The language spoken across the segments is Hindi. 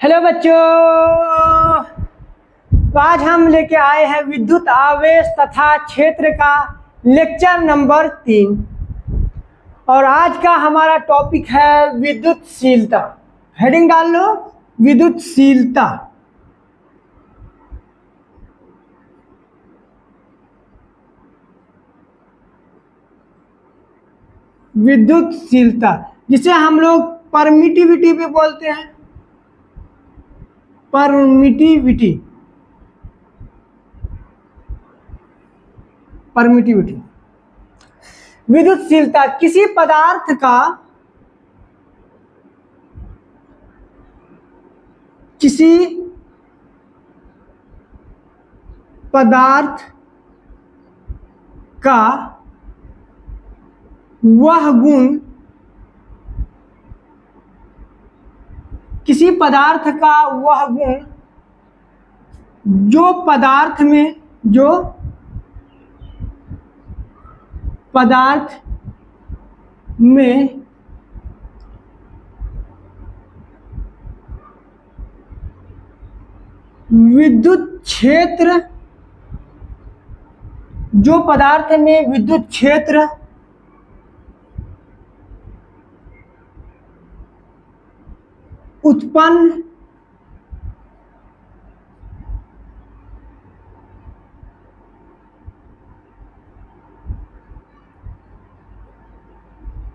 हेलो बच्चों, तो आज हम लेके आए हैं विद्युत आवेश तथा क्षेत्र का लेक्चर नंबर 3 और आज का हमारा टॉपिक है विद्युतशीलता। हेडिंग डाल लो, विद्युतशीलता। विद्युतशीलता जिसे हम लोग परमिटिविटी भी बोलते हैं। परमिटिविटी विद्युतशीलता किसी पदार्थ का वह गुण, किसी पदार्थ का वह गुण जो पदार्थ में विद्युत क्षेत्र उत्पन्न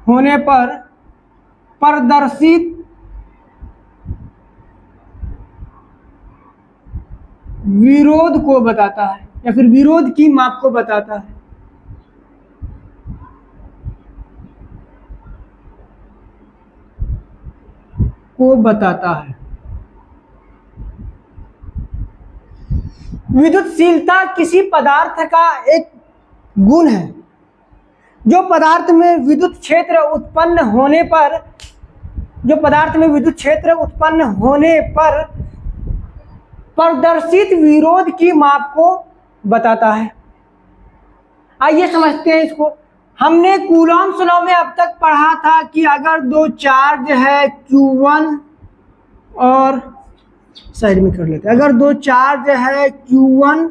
होने पर प्रदर्शित विरोध को बताता है या फिर विरोध की माप को बताता है। विद्युतशीलता किसी पदार्थ का एक गुण है जो पदार्थ में विद्युत क्षेत्र उत्पन्न होने पर प्रदर्शित विरोध की माप को बताता है। आइए समझते हैं इसको। हमने कूलॉम्स लॉ में अब तक पढ़ा था कि अगर दो चार्ज है Q1 और साइड में कर लेते हैं, अगर दो चार्ज है Q1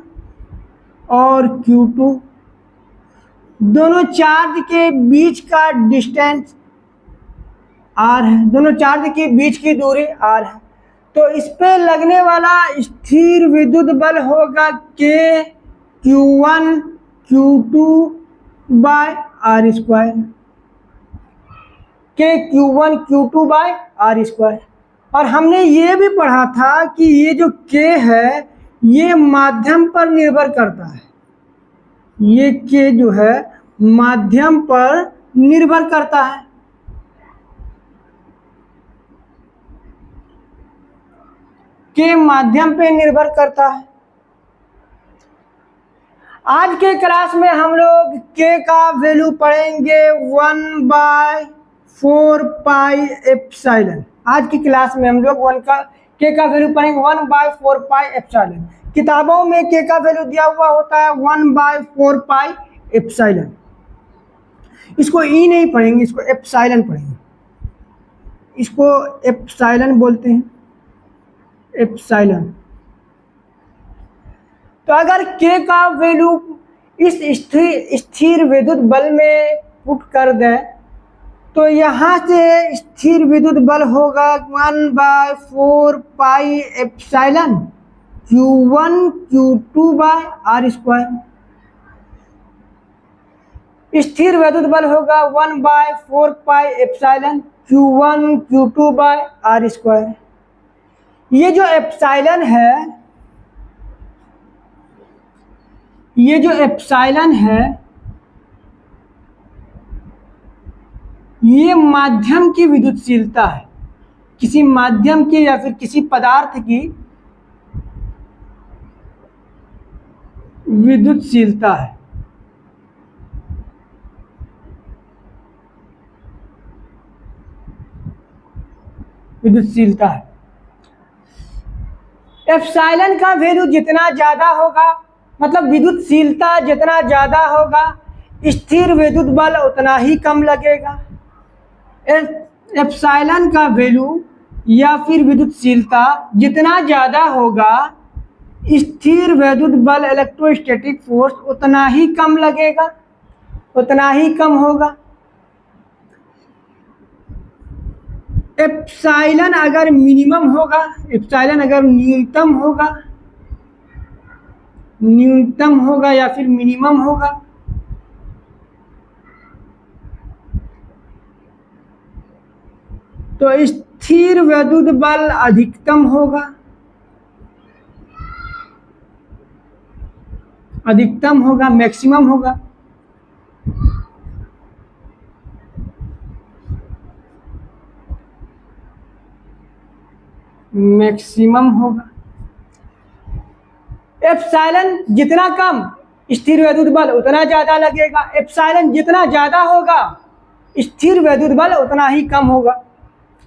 और Q2, दोनों चार्ज के बीच का डिस्टेंस r है, दोनों चार्ज के बीच की दूरी r है, तो इस पे लगने वाला स्थिर विद्युत बल होगा K Q1 Q2 by R square, K Q1 Q2 by R square. और हमने ये भी पढ़ा था कि ये जो K है ये माध्यम पर निर्भर करता है, ये K जो है माध्यम पर निर्भर करता है। K माध्यम पे निर्भर करता है। आज के क्लास में हम लोग K का वैल्यू पढ़ेंगे 1/4 पाई एप्सिलॉन। आज की क्लास में हम लोग K का वैल्यू पढ़ेंगे 1/4 पाई एप्सिलॉन। किताबों में K का वैल्यू दिया हुआ होता है 1/4 पाई एप्सिलॉन। इसको E नहीं पढ़ेंगे, इसको एप्सिलॉन पढ़ेंगे। इसको एप्सिलॉन बोलते हैं, एप्सिलॉन। तो अगर K का वैल्यू इस स्थिर विद्युत बल में पुट कर दे तो यहाँ से स्थिर विद्युत बल होगा 1/4 pi epsilon Q1 Q2 by R square. स्थिर विद्युत बल होगा 1/4 pi epsilon Q1 Q2 by R square. ये जो एप्सिलॉन है, ये माध्यम की विद्युतशीलता है, किसी माध्यम की या फिर किसी पदार्थ की विद्युतशीलता है। एप्सिलॉन का वैल्यू जितना ज्यादा होगा, मतलब विद्युतशीलता जितना ज्यादा होगा, स्थिर विद्युत बल उतना ही कम लगेगा। एप्सिलॉन का वैल्यू या फिर विद्युतशीलता जितना ज़्यादा होगा, स्थिर वैद्युत बल इलेक्ट्रोस्टैटिक फोर्स उतना ही कम लगेगा, उतना ही कम होगा। एप्सिलॉन अगर मिनिमम होगा, एप्सिलॉन अगर न्यूनतम होगा या फिर मिनिमम होगा, तो स्थिर वैद्युत बल अधिकतम होगा, मैक्सिमम होगा। मैक्सिमम होगा। एप्सिलॉन जितना कम, स्थिर वैद्युत बल उतना ज़्यादा लगेगा। एप्सिलॉन जितना ज़्यादा होगा, स्थिर वैद्युत बल उतना ही कम होगा।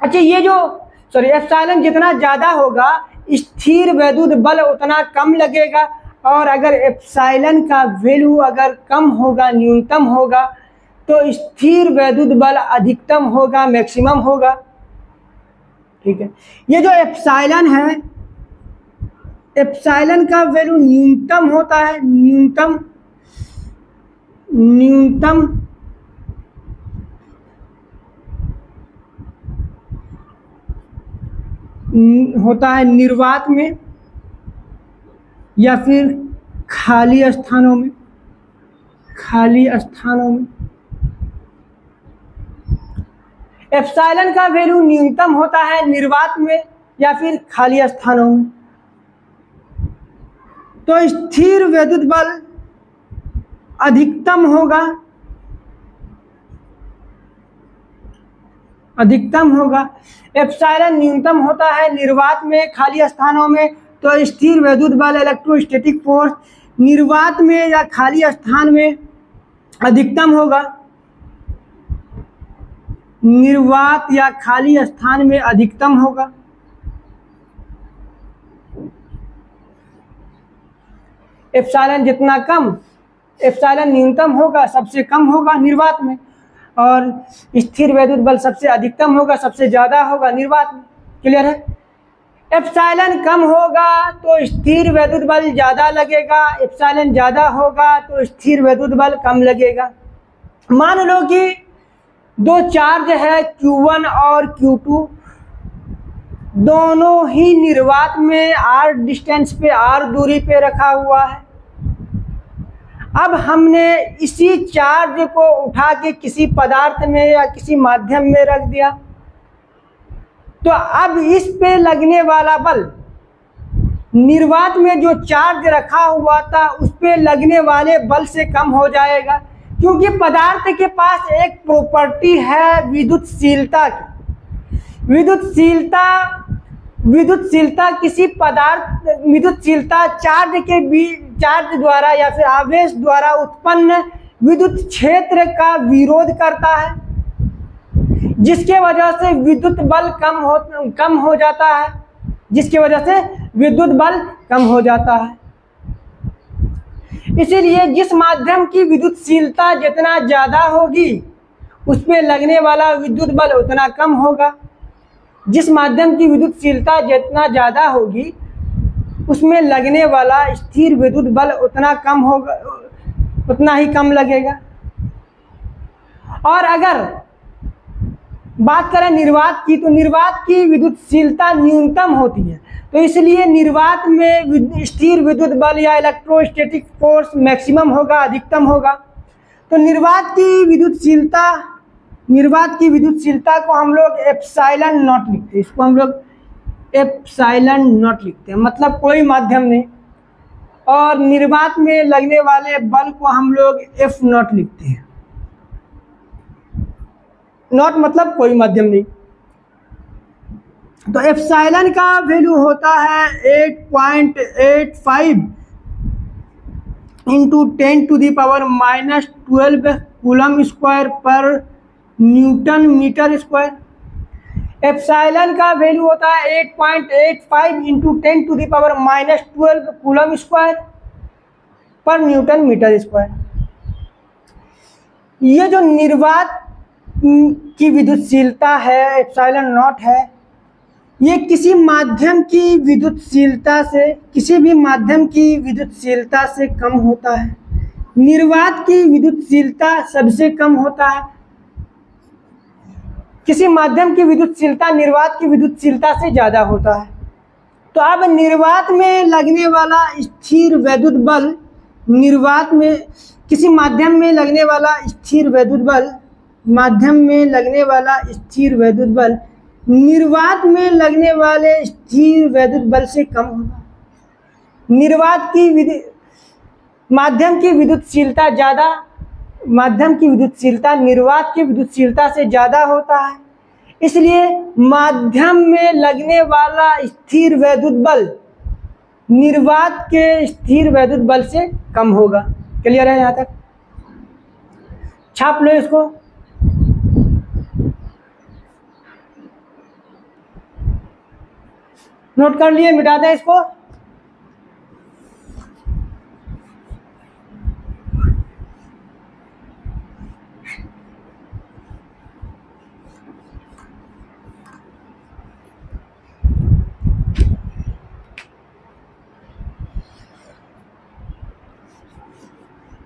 अच्छा, ये जो एप्सिलॉन जितना ज़्यादा होगा, स्थिर वैद्युत बल उतना कम लगेगा। और अगर एप्सिलॉन का वैल्यू अगर कम होगा, न्यूनतम होगा, तो स्थिर वैद्युत बल अधिकतम होगा, मैक्सिमम होगा। ठीक है, ये जो एप्सिलॉन है, एप्सिलॉन का वैल्यू न्यूनतम होता है, न्यूनतम होता है निर्वात में या फिर खाली स्थानों में। एप्सिलॉन का वैल्यू न्यूनतम होता है निर्वात में या फिर खाली स्थानों में। तो स्थिर वैद्युत बल अधिकतम होगा, एप्सिलॉन न्यूनतम होता है निर्वात में, खाली स्थानों में। तो स्थिर वैद्युत बल इलेक्ट्रोस्टैटिक फोर्स निर्वात में या खाली स्थान में अधिकतम होगा, निर्वात या खाली स्थान में अधिकतम होगा। एप्सिलॉन जितना कम, एप्सिलॉन न्यूनतम होगा, सबसे कम होगा निर्वात में, और स्थिर वैद्युत बल सबसे अधिकतम होगा, सबसे ज़्यादा होगा निर्वात में। क्लियर है? एप्सिलॉन कम होगा तो स्थिर वैद्युत बल ज़्यादा लगेगा, एप्सिलॉन ज़्यादा होगा तो स्थिर वैद्युत बल कम लगेगा। मान लो कि दो चार्ज है Q1 और Q2, दोनों ही निर्वात में r डिस्टेंस पे, r दूरी पे रखा हुआ है। अब हमने इसी चार्ज को उठा के किसी पदार्थ में या किसी माध्यम में रख दिया, तो अब इस पे लगने वाला बल निर्वात में जो चार्ज रखा हुआ था उस पे लगने वाले बल से कम हो जाएगा, क्योंकि पदार्थ के पास एक प्रॉपर्टी है विद्युतशीलता की। विद्युतशीलता किसी पदार्थ, विद्युतशीलता चार्ज द्वारा या फिर आवेश द्वारा उत्पन्न विद्युत क्षेत्र का विरोध करता है, जिसके वजह से विद्युत बल कम हो जाता है, जिसकी वजह से विद्युत बल कम हो जाता है। इसीलिए जिस माध्यम की विद्युतशीलता जितना ज़्यादा होगी, उस पे लगने वाला विद्युत बल उतना कम होगा। जिस माध्यम की विद्युतशीलता जितना ज़्यादा होगी, उसमें लगने वाला स्थिर विद्युत बल उतना कम होगा, उतना ही कम लगेगा। और अगर बात करें निर्वात की, तो निर्वात की विद्युतशीलता न्यूनतम होती है, तो इसलिए निर्वात में स्थिर विद्युत बल या इलेक्ट्रोस्टैटिक फोर्स मैक्सिमम होगा, अधिकतम होगा। तो निर्वात की विद्युतशीलता को हम लोग एप्सिलॉन नॉट लिखते हैं, इसको हम लोग एप्सिलॉन नॉट लिखते हैं, मतलब कोई माध्यम नहीं। और निर्वात में लगने वाले बल को हम लोग एफ नॉट लिखते हैं, नॉट मतलब कोई माध्यम नहीं। तो एप्सिलॉन का वैल्यू होता है 8.85 इंटू 10⁻⁻12 कूलम स्क्वायर पर न्यूटन मीटर स्क्वायर। एप्सिलॉन का वैल्यू होता है 8.85 इंटू 10⁻⁻12 कूलम स्क्वायर पर न्यूटन मीटर स्क्वायर। ये जो निर्वात की विद्युतशीलता है, एप्सिलॉन नॉट है, ये किसी माध्यम की विद्युतशीलता से, किसी भी माध्यम की विद्युतशीलता से कम होता है। निर्वात की विद्युतशीलता सबसे कम होता है। किसी माध्यम की विद्युतशीलता निर्वात की विद्युतशीलता से ज्यादा होता है। तो अब निर्वात में लगने वाला स्थिर वैद्युत बल, निर्वात में किसी माध्यम में लगने वाला स्थिर वैद्युत बल, माध्यम में लगने वाला स्थिर वैद्युत बल निर्वात में लगने वाले स्थिर वैद्युत बल से कम होगा। निर्वात की माध्यम की विद्युतशीलता ज्यादा, माध्यम की विद्युतशीलता निर्वात की विद्युतशीलता से ज्यादा होता है, इसलिए माध्यम में लगने वाला स्थिर वैद्युत बल निर्वात के स्थिर वैद्युत बल से कम होगा। क्लियर है? यहां तक छाप लो इसको। नोट कर लिए, मिटा दें इसको।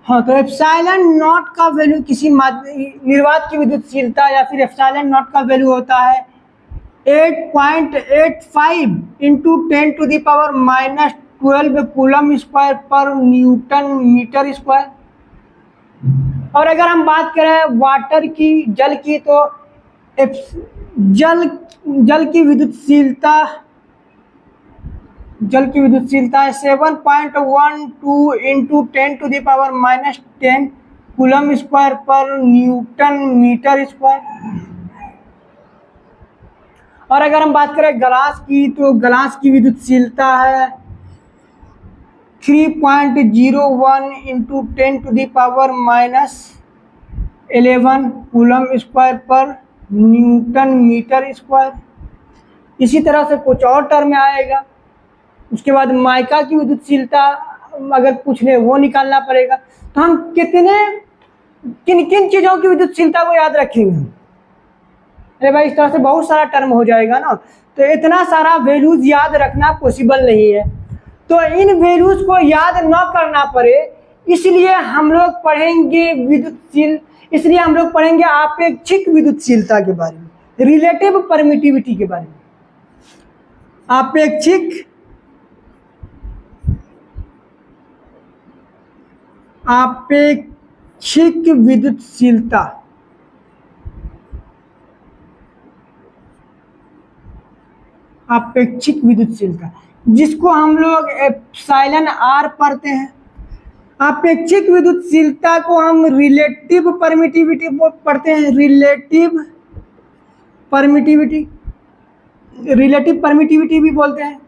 हाँ, तो एप्सिलॉन नॉट का वैल्यू किसी निर्वात की विद्युतशीलता या फिर एप्सिलॉन नॉट का वैल्यू होता है 8.85 इंटू 10⁻⁻12 कूलम स्क्वायर पर न्यूटन मीटर स्क्वायर। और अगर हम बात करें वाटर की, जल की, तो जल की विद्युतशीलता है 7.12 इंटू 10⁻⁻10 कूलम स्क्वायर पर न्यूटन मीटर स्क्वायर। और अगर हम बात करें ग्लास की, तो ग्लास की विद्युतशीलता है 3.01 इंटू 10⁻⁻11 कूलम स्क्वायर पर न्यूटन मीटर स्क्वायर। इसी तरह से कुछ और टर्म आएगा। उसके बाद माइका की विद्युतशीलता अगर पूछ ले वो निकालना पड़ेगा। तो हम किन किन चीज़ों की विद्युतशीलता को याद रखेंगे? अरे भाई, इस तरह से बहुत सारा टर्म हो जाएगा ना, तो इतना सारा वैल्यूज याद रखना पॉसिबल नहीं है। तो इन वैल्यूज को याद न करना पड़े, इसलिए हम लोग पढ़ेंगे आपेक्षिक विद्युतशीलता के बारे में, रिलेटिव परमिटिविटी के बारे में। आपेक्षिक विद्युतशीलता, आपेक्षिक विद्युतशीलता जिसको हम लोग एप्सिलॉन आर पढ़ते हैं। आपेक्षिक विद्युतशीलता को हम रिलेटिव परमिटिविटी पढ़ते हैं। रिलेटिव परमिटिविटी भी बोलते हैं।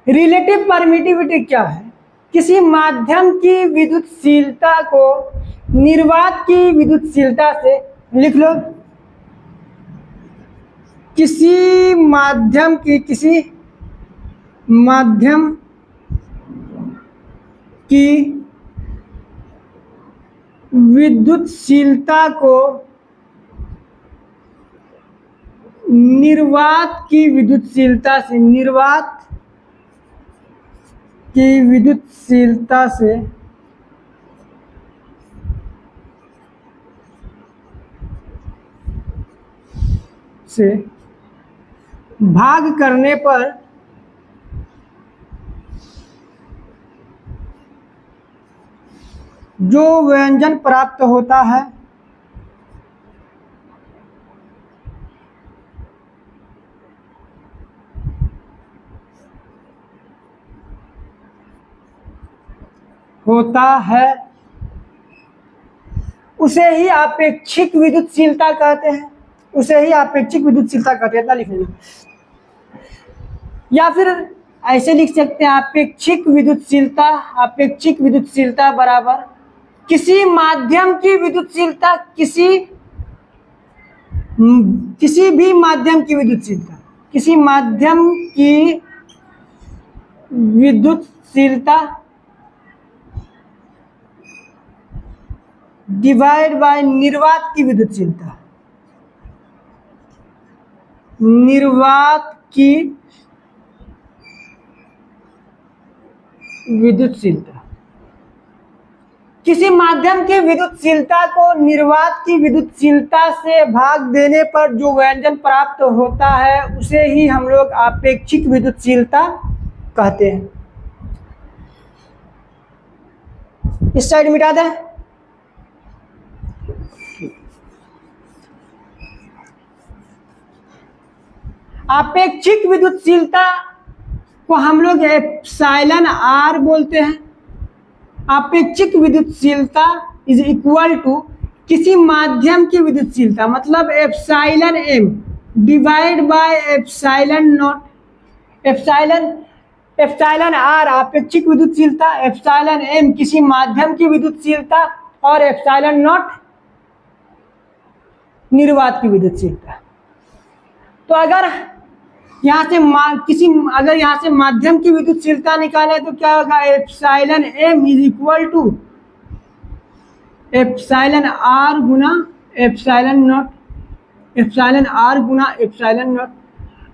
रिलेटिव परमिटिविटी क्या है? किसी माध्यम की विद्युतशीलता को निर्वात की विद्युतशीलता से, लिख लो, किसी माध्यम की विद्युतशीलता को निर्वात की विद्युतशीलता से भाग करने पर जो व्यंजन प्राप्त होता है उसे ही आपेक्षिक विद्युतशीलता कहते हैं। इतना लिख लीजिए। या फिर ऐसे लिख सकते हैं, आपेक्षिक विद्युतशीलता बराबर किसी माध्यम की विद्युतशीलता, किसी भी माध्यम की विद्युतशीलता, किसी माध्यम की विद्युतशीलता डिवाइड बाय निर्वात की विद्युतशीलता, निर्वात की विद्युतशीलता। किसी माध्यम की विद्युतशीलता को निर्वात की विद्युतशीलता से भाग देने पर जो व्यंजन प्राप्त होता है उसे ही हम लोग आपेक्षिक विद्युतशीलता कहते हैं। इस साइड मिटा दें। आपेक्षिक विद्युतशीलता को हम लोग एप्सिलॉन आर बोलते हैं। आपेक्षिक विद्युतशीलता इज इक्वल टू किसी माध्यम की विद्युतशीलता, मतलब epsilon M divide by epsilon naught. Epsilon R आपेक्षिक विद्युतशीलता, एप्सिलॉन एम किसी माध्यम की विद्युतशीलता और एप्सिलॉन नॉट निर्वात की विद्युतशीलता। तो अगर यहाँ से अगर यहाँ से माध्यम की विद्युतशीलता निकाले तो क्या होगा, epsilon M is equal to epsilon R गुना एप्सिलॉन नॉट, एप्सिलॉन आर गुना एप्सिलॉन नॉट।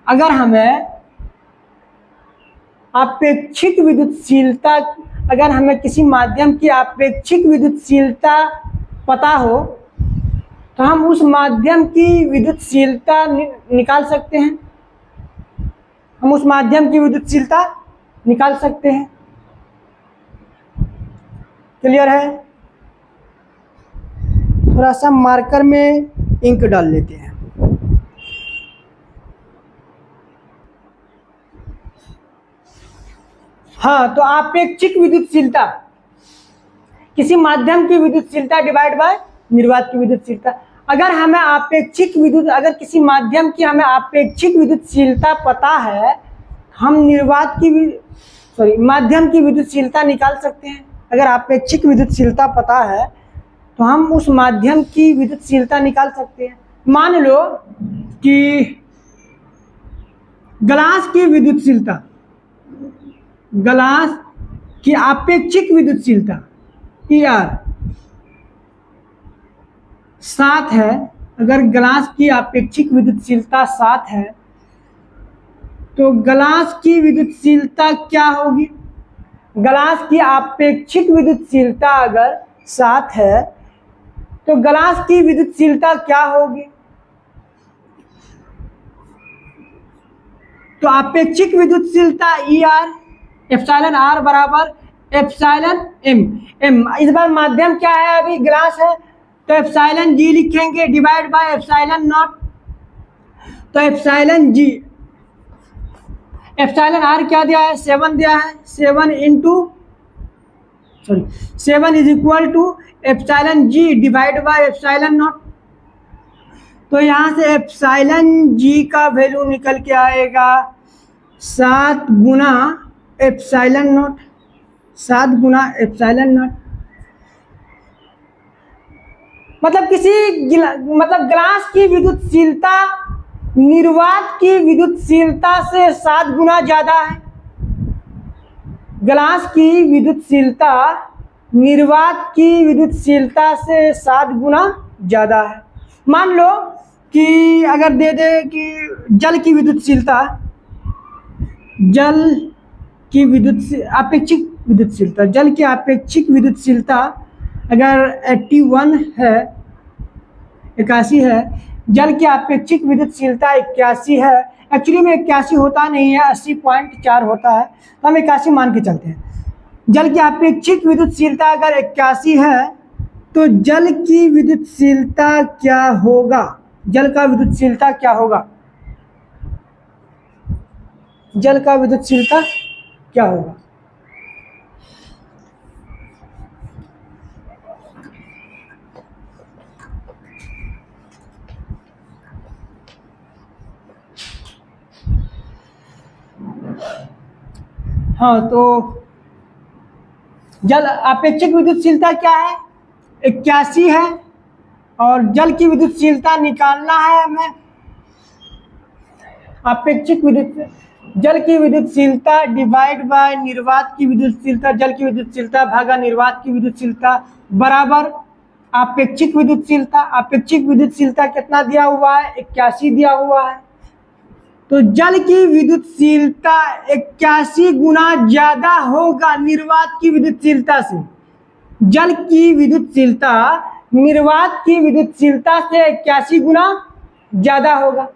अगर हमें आपेक्षिक विद्युतशीलता, अगर हमें किसी माध्यम की आपेक्षिक विद्युतशीलता पता हो तो हम उस माध्यम की विद्युतशीलता निकाल सकते हैं। हम उस माध्यम की विद्युतशीलता निकाल सकते हैं। क्लियर है? थोड़ा सा मार्कर में इंक डाल लेते हैं। हाँ, तो आपेक्षिक विद्युतशीलता किसी माध्यम की विद्युतशीलता डिवाइड बाय निर्वात की विद्युतशीलता। अगर हमें अगर किसी माध्यम की हमें आपेक्षिक विद्युतशीलता पता है, हम माध्यम की विद्युतशीलता निकाल सकते हैं। अगर आपेक्षिक विद्युतशीलता पता है तो हम उस माध्यम की विद्युतशीलता निकाल सकते हैं। मान लो कि ग्लास की विद्युतशीलता, ग्लास की आपेक्षिक विद्युतशीलता ER 7 है। अगर ग्लास की आपेक्षिक विद्युतशीलता 7 है तो ग्लास की विद्युतशीलता क्या होगी? ग्लास की आपेक्षिक विद्युतशीलता अगर 7 है तो ग्लास की विद्युतशीलता क्या होगी? तो आपेक्षिक विद्युतशीलता ER एप्सिलॉन आर बराबर एप्सिलॉन एम। इस बार माध्यम क्या है? अभी ग्लास है तो एप्सिलॉन जी लिखेंगे डिवाइड बाय एप्सिलॉन नॉट। तो एप्सिलॉन जी, एप्सिलॉन आर क्या दिया है? 7 दिया है। 7 is equal to epsilon G divide by epsilon naught. तो यहाँ से एप्सिलॉन जी का वैल्यू निकल के आएगा 7 गुना एप्सिलॉन नॉट, 7 गुना एप्सिलॉन नॉट। मतलब ग्लास की विद्युतशीलता निर्वात की विद्युतशीलता से 7 गुना ज़्यादा है। ग्लास की विद्युतशीलता निर्वात की विद्युतशीलता से 7 गुना ज़्यादा है। मान लो कि अगर दे दे कि जल की विद्युतशीलता, जल की आपेक्षिक विद्युतशीलता, जल की आपेक्षिक विद्युतशीलता अगर 81 है, 81 है, जल की आपेक्षिक विद्युतशीलता 81 है। एक्चुअली में 81 होता नहीं है, 80.4 होता है, तो हम 81 मान के चलते हैं। जल की आपेक्षिक विद्युतशीलता अगर 81 है तो जल की विद्युतशीलता क्या होगा? जल का विद्युतशीलता क्या होगा? जल का विद्युतशीलता क्या होगा? हाँ, तो जल आपेक्षिक विद्युतशीलता क्या है? 81 है और जल की विद्युतशीलता निकालना है हमें। आपेक्षिक जल की विद्युतशीलता डिवाइड बाय निर्वात की विद्युतशीलता, जल की विद्युतशीलता भागा निर्वात की विद्युतशीलता बराबर आपेक्षिक विद्युतशीलता कितना दिया हुआ है? 81 दिया हुआ है। तो जल की विद्युतशीलता 81 गुना ज्यादा होगा निर्वात की विद्युतशीलता से। जल की विद्युतशीलता निर्वात की विद्युतशीलता से 81 गुना ज्यादा होगा।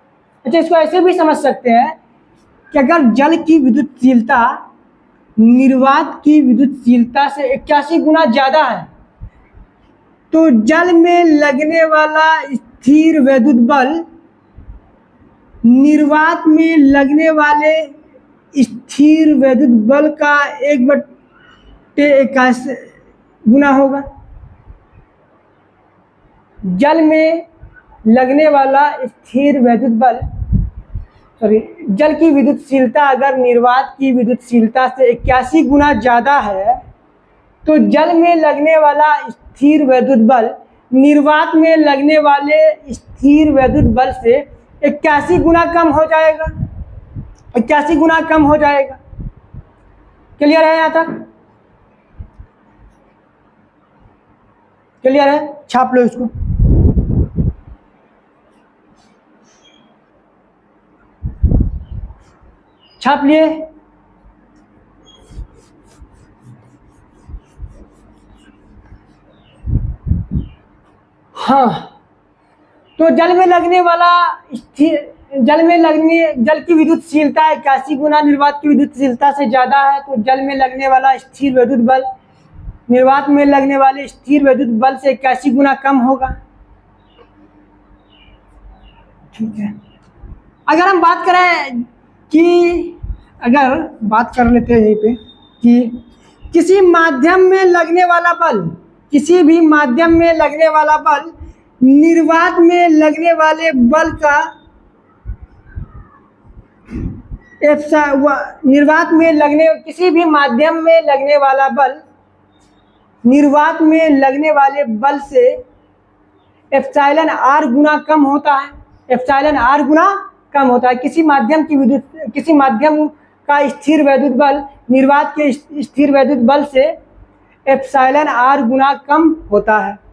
अच्छा, इसको ऐसे भी समझ सकते हैं कि अगर जल की विद्युतशीलता निर्वात की विद्युतशीलता से 81 गुना ज्यादा है तो जल में लगने वाला स्थिर वैद्युत बल निर्वात में लगने वाले स्थिर वैद्युत बल का 1/81 गुना होगा। जल में लगने वाला स्थिर वैद्युत बल जल की विद्युतशीलता अगर निर्वात की विद्युतशीलता से 81 गुना ज़्यादा है तो जल में लगने वाला स्थिर वैद्युत बल निर्वात में लगने वाले स्थिर वैद्युत बल से 81 गुना कम हो जाएगा। 81 गुना कम हो जाएगा। क्लियर है? यहाँ तक क्लियर है? छाप लो इसको। छाप लिए? हाँ, तो जल में लगने वाला जल की विद्युतशीलता 81 गुना निर्वात की विद्युतशीलता से ज्यादा है तो जल में लगने वाला स्थिर वैद्युत बल निर्वात में लगने वाले स्थिर वैद्युत बल से 81 गुना कम होगा। ठीक है। अगर हम बात करें कि बात कर लेते हैं यहीं पे कि किसी माध्यम में लगने वाला बल, किसी भी माध्यम में लगने वाला बल निर्वात में लगने वाले बल का किसी भी माध्यम में लगने वाला बल निर्वात में लगने वाले बल से एप्सिलॉन आर गुना कम होता है। एप्सिलॉन आर गुना कम होता है। किसी माध्यम का स्थिर वैद्युत बल निर्वात के स्थिर वैद्युत बल से एप्सिलॉन आर गुना कम होता है।